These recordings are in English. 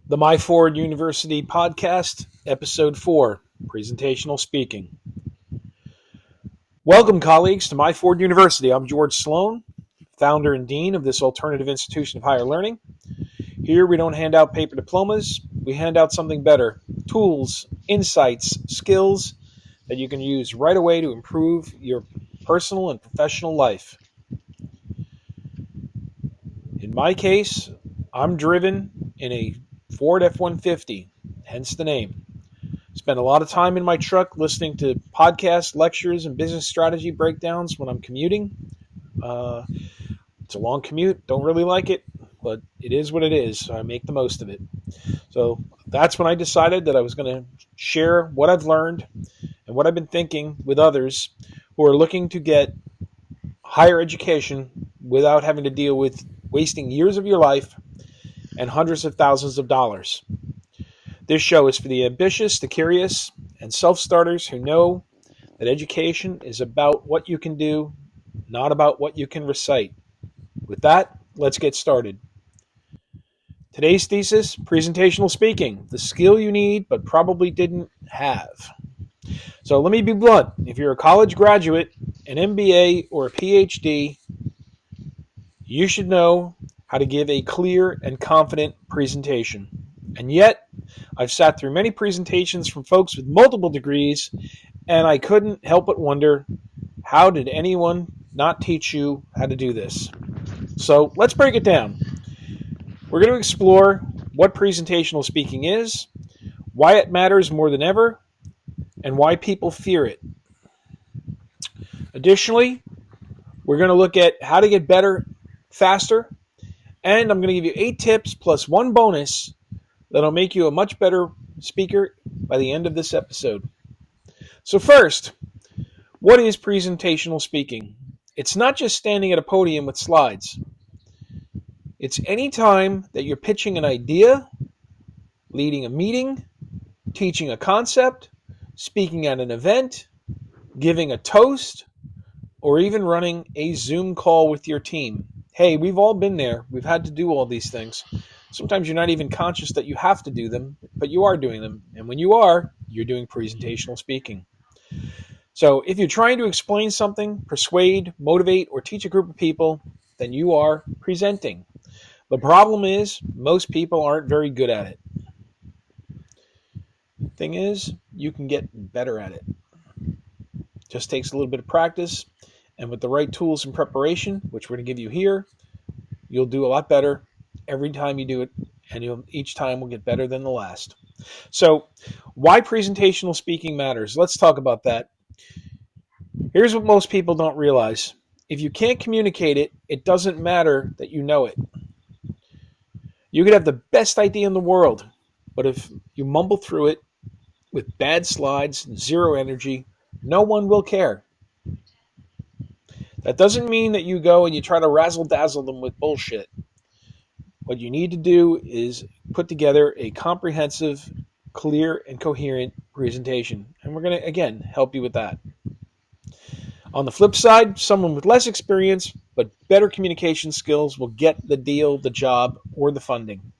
The Myford University Podcast, Episode 4, Presentational Speaking. Welcome, colleagues, to Myford University. I'm George Sloan, founder and dean of this alternative institution of higher learning. Here we don't hand out paper diplomas, we hand out something better, tools, insights, skills that you can use right away to improve your personal and professional life. In my case, I'm driven in a Ford F-150, hence the name. Spend a lot of time in my truck listening to podcasts, lectures, and business strategy breakdowns when I'm commuting. It's a long commute. Don't really like it, but it is what it is, so I make the most of it. So that's when I decided that I was going to share what I've learned and what I've been thinking with others who are looking to get higher education without having to deal with wasting years of your life and hundreds of thousands of dollars. This show is for the ambitious, the curious, and self-starters who know that education is about what you can do, not about what you can recite. With that, let's get started. Today's thesis, presentational speaking, the skill you need but probably didn't have. So let me be blunt. If you're a college graduate, an MBA, or a PhD, you should know how to give a clear and confident presentation. And yet, I've sat through many presentations from folks with multiple degrees, and I couldn't help but wonder, how did anyone not teach you how to do this? So let's break it down. We're going to explore what presentational speaking is, why it matters more than ever, and why people fear it. Additionally, we're going to look at how to get better faster, and I'm going to give you 8 tips plus 1 bonus that'll make you a much better speaker by the end of this episode. So first, what is presentational speaking? It's not just standing at a podium with slides. It's any time that you're pitching an idea, leading a meeting, teaching a concept, speaking at an event, giving a toast, or even running a Zoom call with your team. Hey, we've all been there. We've had to do all these things. Sometimes you're not even conscious that you have to do them, but you are doing them. And when you are, you're doing presentational speaking. So if you're trying to explain something, persuade, motivate, or teach a group of people, then you are presenting. The problem is most people aren't very good at it. Thing is, you can get better at it. Just takes a little bit of practice, and with the right tools and preparation, which we're going to give you here, you'll do a lot better every time you do it, and each time will get better than the last. So, why presentational speaking matters? Let's talk about that. Here's what most people don't realize. If you can't communicate it, it doesn't matter that you know it. You could have the best idea in the world, but if you mumble through it with bad slides, zero energy, no one will care. That doesn't mean that you go and you try to razzle-dazzle them with bullshit. What you need to do is put together a comprehensive, clear, and coherent presentation. And we're going to, again, help you with that. On the flip side, someone with less experience but better communication skills will get the deal, the job, or the funding.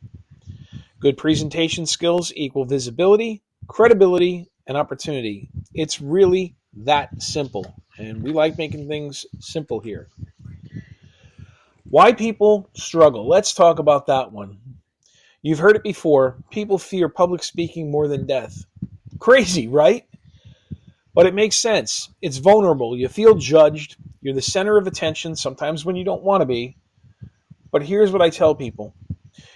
Good presentation skills equal visibility, credibility, and opportunity. It's really that simple, and we like making things simple here. Why people struggle. Let's talk about that one. You've heard it before. People fear public speaking more than death. Crazy, right? But it makes sense. It's vulnerable. You feel judged. You're the center of attention, sometimes when you don't want to be. But here's what I tell people.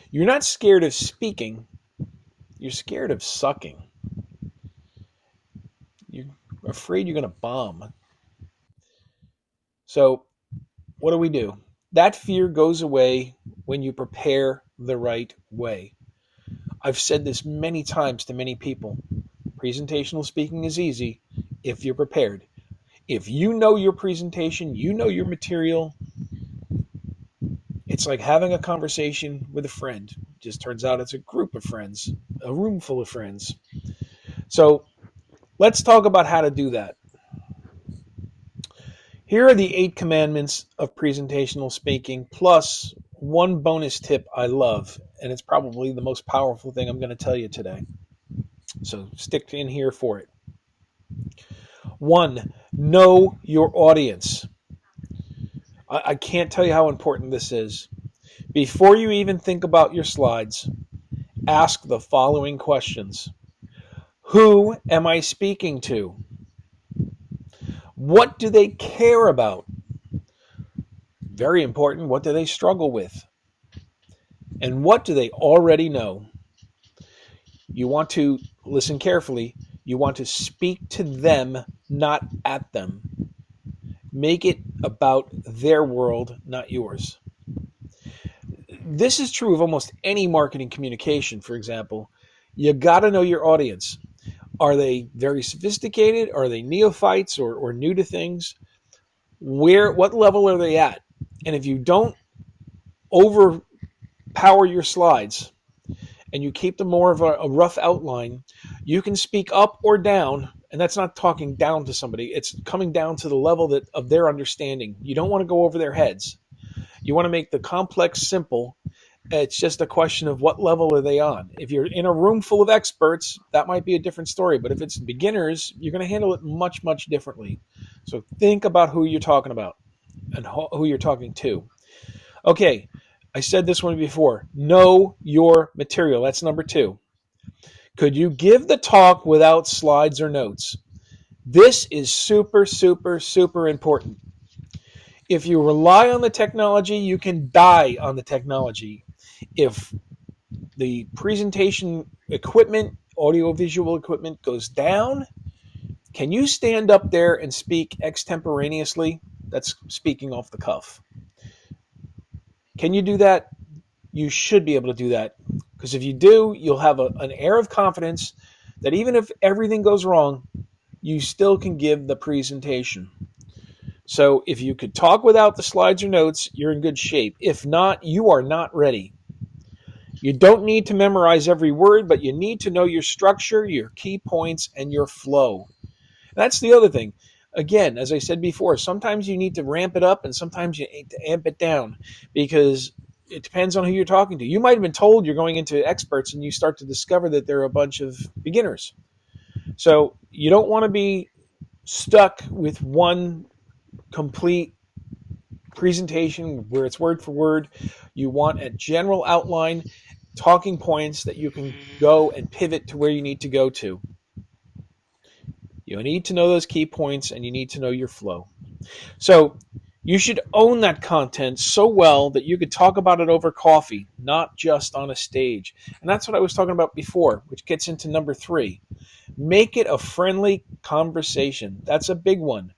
You're not scared of speaking. You're scared of sucking. You're afraid you're going to bomb. So what do? That fear goes away when you prepare the right way. I've said this many times to many people. Presentational speaking is easy if you're prepared. If you know your presentation, you know your material, it's like having a conversation with a friend. It just turns out it's a group of friends, a room full of friends. So let's talk about how to do that. Here are the 8 commandments of presentational speaking, plus one bonus tip I love, and it's probably the most powerful thing I'm going to tell you today. So stick in here for it. 1, know your audience. I can't tell you how important this is. Before you even think about your slides, ask the following questions. Who am I speaking to? What do they care about? Very important. What do they struggle with? And what do they already know? You want to listen carefully. You want to speak to them, not at them. Make it about their world, not yours. This is true of almost any marketing communication, for example. You got to know your audience. Are they very sophisticated? Are they neophytes or new to things? What level are they at? And if you don't overpower your slides and you keep them more of a rough outline, you can speak up or down. And that's not talking down to somebody. It's coming down to the level of their understanding. You don't want to go over their heads. You want to make the complex simple. It's just a question of what level are they on. If you're in a room full of experts, that might be a different story. But if it's beginners, you're going to handle it much, much differently. So think about who you're talking about and who you're talking to. Okay, I said this one before. Know your material. That's number 2. Could you give the talk without slides or notes? This is super, super, super important. If you rely on the technology, you can die on the technology. If the presentation equipment, audiovisual equipment goes down, can you stand up there and speak extemporaneously? That's speaking off the cuff. Can you do that? You should be able to do that. Because if you do, you'll have an air of confidence that even if everything goes wrong, you still can give the presentation. So if you could talk without the slides or notes, you're in good shape. If not, you are not ready. You don't need to memorize every word, but you need to know your structure, your key points, and your flow. That's the other thing. Again, as I said before, sometimes you need to ramp it up and sometimes you need to amp it down because it depends on who you're talking to. You might have been told you're going into experts and you start to discover that they're a bunch of beginners. So you don't want to be stuck with one complete presentation where it's word for word. You want a general outline, talking points that you can go and pivot to where you need to go to. You need to know those key points and you need to know your flow. So you should own that content so well that you could talk about it over coffee, not just on a stage. And that's what I was talking about before, which gets into number 3. Make it a friendly conversation. That's a big one.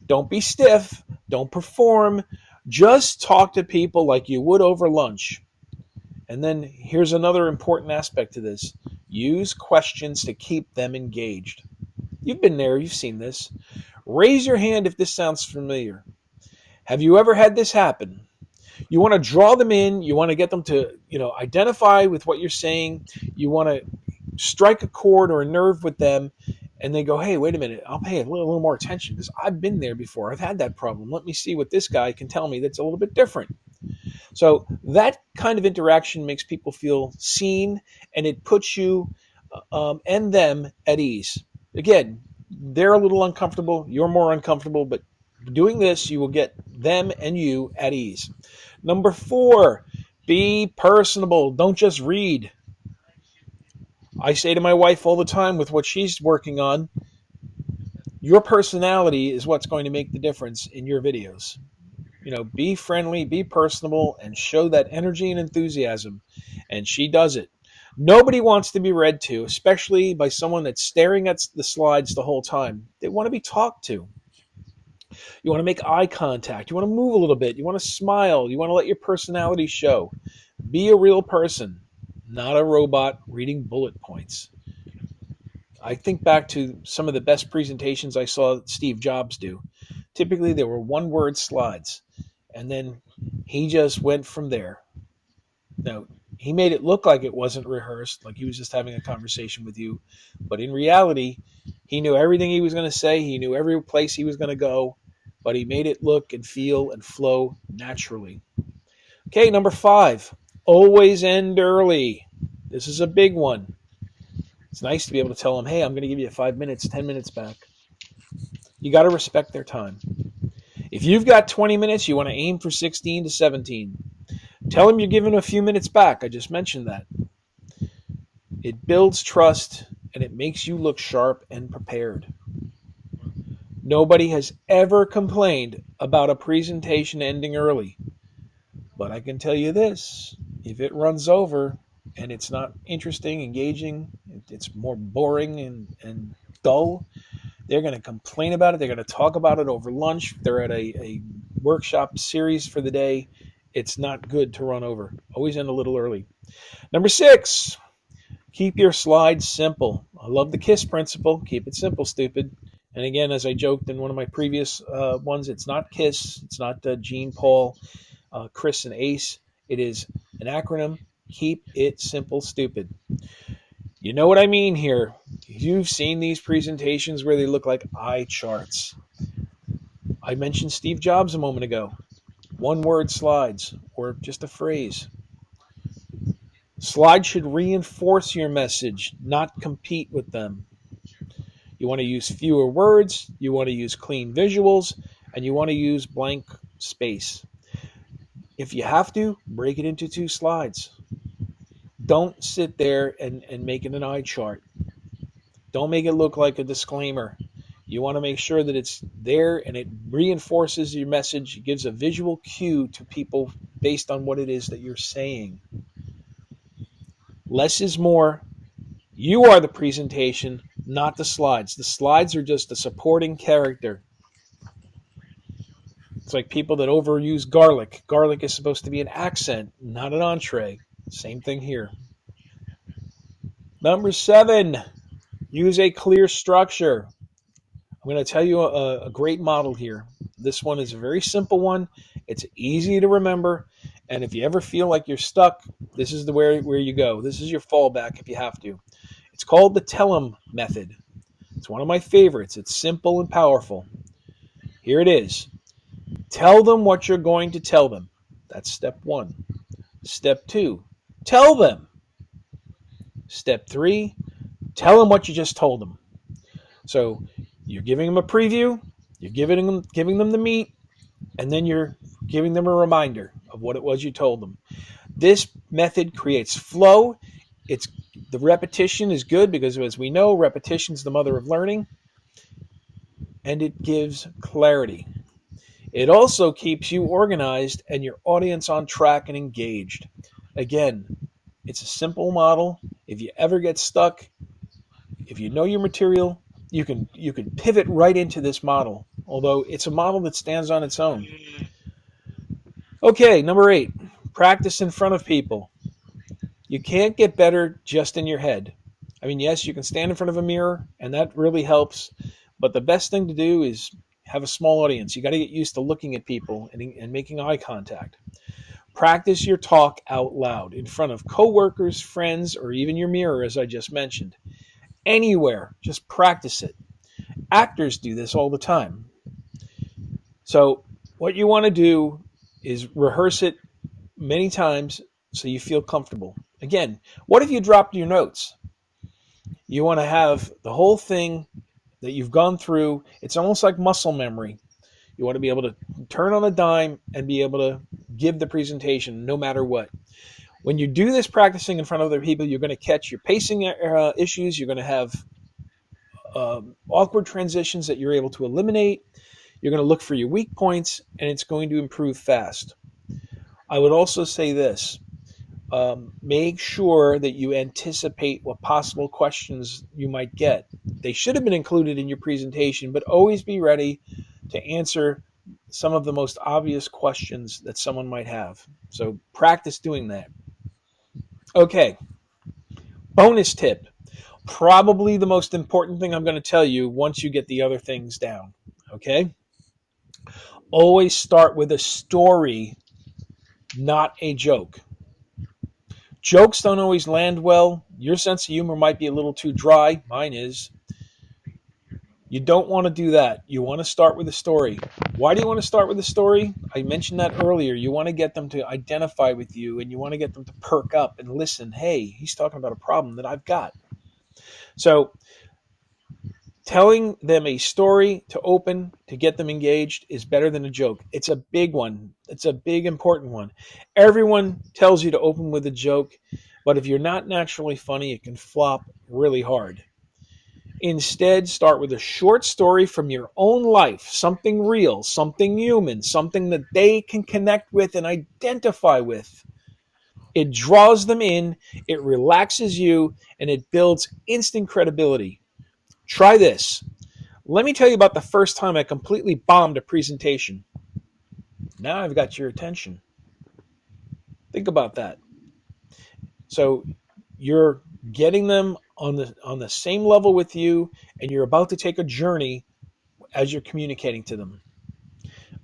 Don't be stiff. Don't perform. Just talk to people like you would over lunch. And then here's another important aspect to this. Use questions to keep them engaged. You've been there. You've seen this. Raise your hand if this sounds familiar. Have you ever had this happen? You want to draw them in. You want to get them to, identify with what you're saying. You want to strike a chord or a nerve with them. And they go, hey, wait a minute. I'll pay a little more attention because I've been there before. I've had that problem. Let me see what this guy can tell me that's a little bit different. So that kind of interaction makes people feel seen and it puts you and them at ease. Again, they're a little uncomfortable. You're more uncomfortable, but doing this, you will get them and you at ease. Number 4, be personable. Don't just read. I say to my wife all the time with what she's working on, your personality is what's going to make the difference in your videos. Be friendly, be personable, and show that energy and enthusiasm. And she does it. Nobody wants to be read to, especially by someone that's staring at the slides the whole time. They want to be talked to. You want to make eye contact. You want to move a little bit. You want to smile. You want to let your personality show. Be a real person, not a robot reading bullet points. I think back to some of the best presentations I saw Steve Jobs do. Typically, they were one-word slides, and then he just went from there. Now, he made it look like it wasn't rehearsed, like he was just having a conversation with you. But in reality, he knew everything he was going to say. He knew every place he was going to go. But he made it look and feel and flow naturally. Okay, number 5, always end early. This is a big one. It's nice to be able to tell them, hey, I'm going to give you 5 minutes, 10 minutes back. You got to respect their time. If you've got 20 minutes, you want to aim for 16 to 17. Tell them you're giving a few minutes back. I just mentioned that. It builds trust and it makes you look sharp and prepared. Nobody has ever complained about a presentation ending early. But I can tell you this, if it runs over and it's not interesting, engaging, it's more boring and dull, they're going to complain about it. They're going to talk about it over lunch. They're at a workshop series for the day. It's not good to run over. Always end a little early. Number 6, keep your slides simple. I love the KISS principle. Keep it simple, stupid. And again, as I joked in one of my previous ones, it's not KISS. It's not Gene, Paul, Chris, and Ace. It is an acronym. Keep it simple, stupid. You know what I mean here. You've seen these presentations where they look like eye charts. I mentioned Steve Jobs a moment ago. One-word slides or just a phrase. Slides should reinforce your message, not compete with them. You want to use fewer words, you want to use clean visuals, and you want to use blank space. If you have to, break it into 2 slides. Don't sit there and make it an eye chart. Don't make it look like a disclaimer. You want to make sure that it's there and it reinforces your message. It gives a visual cue to people based on what it is that you're saying. Less is more. You are the presentation, not the slides. The slides are just a supporting character. It's like people that overuse garlic. Garlic is supposed to be an accent, not an entree. Same thing here. Number 7, use a clear structure. I'm going to tell you a great model here. This one is a very simple one. It's easy to remember. And if you ever feel like you're stuck, this is where you go. This is your fallback if you have to. It's called the tell 'em method. It's one of my favorites. It's simple and powerful. Here it is. Tell them what you're going to tell them. That's step 1. Step 2, tell them. Step 3, tell them what you just told them. So you're giving them a preview, you're giving them the meat, and then you're giving them a reminder of what it was you told them. This method creates flow. The repetition is good because, as we know, repetition is the mother of learning, and it gives clarity. It also keeps you organized and your audience on track and engaged. Again, it's a simple model. If you ever get stuck, if you know your material, you can pivot right into this model, although it's a model that stands on its own. Okay, number 8, practice in front of people. You can't get better just in your head. I mean, yes, you can stand in front of a mirror, and that really helps, but the best thing to do is have a small audience. You got to get used to looking at people and making eye contact. Practice your talk out loud in front of coworkers, friends, or even your mirror, as I just mentioned. Anywhere, just practice it. Actors do this all the time. So what you want to do is rehearse it many times so you feel comfortable. Again, what if you dropped your notes? You want to have the whole thing that you've gone through. It's almost like muscle memory. You want to be able to turn on a dime and be able to give the presentation no matter what. When you do this practicing in front of other people, you're going to catch your pacing issues. You're going to have awkward transitions that you're able to eliminate. You're going to look for your weak points, and it's going to improve fast. I would also say this. Make sure that you anticipate what possible questions you might get. They should have been included in your presentation, but always be ready to answer some of the most obvious questions that someone might have. So practice doing that. Okay, bonus tip. Probably the most important thing I'm going to tell you once you get the other things down. Okay? Always start with a story, not a joke. Jokes don't always land well. Your sense of humor might be a little too dry. Mine is. You don't want to do that. You want to start with a story. Why do you want to start with a story? I mentioned that earlier. You want to get them to identify with you, and you want to get them to perk up and listen. Hey, he's talking about a problem that I've got. So telling them a story to open, to get them engaged, is better than a joke. It's a big one. It's a big, important one. Everyone tells you to open with a joke, but if you're not naturally funny, it can flop really hard. Instead, start with a short story from your own life, something real, something human, something that they can connect with and identify with. It draws them in, it relaxes you, and it builds instant credibility. Try this. Let me tell you about the first time I completely bombed a presentation. Now I've got your attention. Think about that. So you're getting them on the same level with you, and you're about to take a journey as you're communicating to them.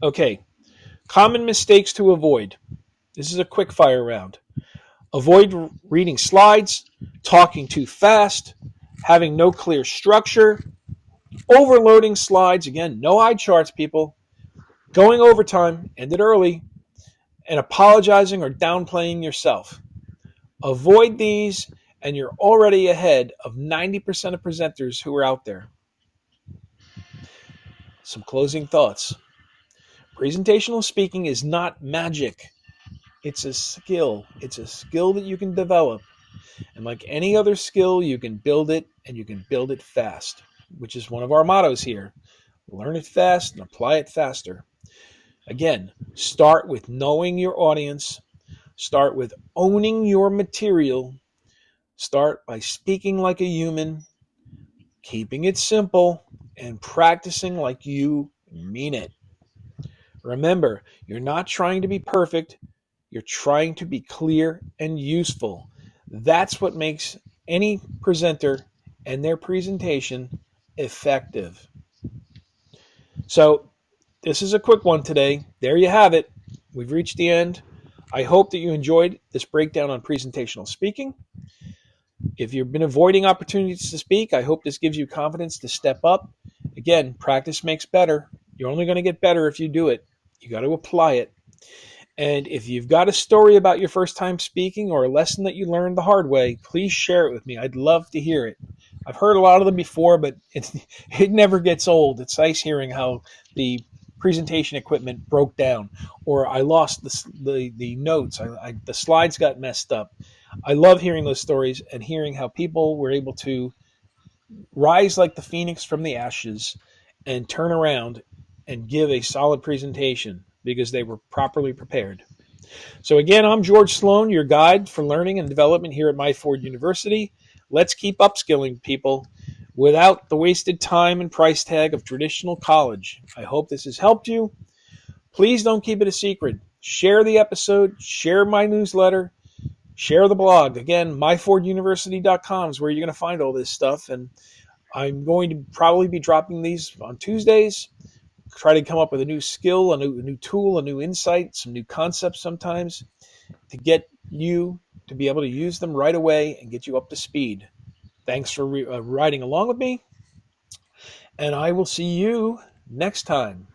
Okay, common mistakes to avoid. This is a quick fire round. Avoid reading slides, talking too fast, having no clear structure, overloading slides. Again, no eye charts, people. Going overtime, end it early, and apologizing or downplaying yourself. Avoid these, and you're already ahead of 90% of presenters who are out there. Some closing thoughts. Presentational speaking is not magic. It's a skill. It's a skill that you can develop. And like any other skill, you can build it, and you can build it fast, which is one of our mottos here. Learn it fast and apply it faster. Again, start with knowing your audience. Start with owning your material. Start by speaking like a human, keeping it simple, and practicing like you mean it. Remember, you're not trying to be perfect. You're trying to be clear and useful. That's what makes any presenter and their presentation effective. So, this is a quick one today. There you have it. We've reached the end. I hope that you enjoyed this breakdown on presentational speaking. If you've been avoiding opportunities to speak, I hope this gives you confidence to step up. Again, practice makes better. You're only going to get better if you do it. You got to apply it. And if you've got a story about your first time speaking or a lesson that you learned the hard way, please share it with me. I'd love to hear it. I've heard a lot of them before, but it never gets old. It's nice hearing how the presentation equipment broke down, or I lost the notes, the slides got messed up. I love hearing those stories and hearing how people were able to rise like the phoenix from the ashes and turn around and give a solid presentation because they were properly prepared. So again, I'm George Sloan, your guide for learning and development here at Myford University. Let's keep upskilling, people, without the wasted time and price tag of traditional college. I hope this has helped you. Please don't keep it a secret. Share the episode, share my newsletter, share the blog. Again, myforduniversity.com is where you're going to find all this stuff. And I'm going to probably be dropping these on Tuesdays. Try to come up with a new skill, a new tool, a new insight, some new concepts sometimes to get you to be able to use them right away and get you up to speed. Thanks for riding along with me, and I will see you next time.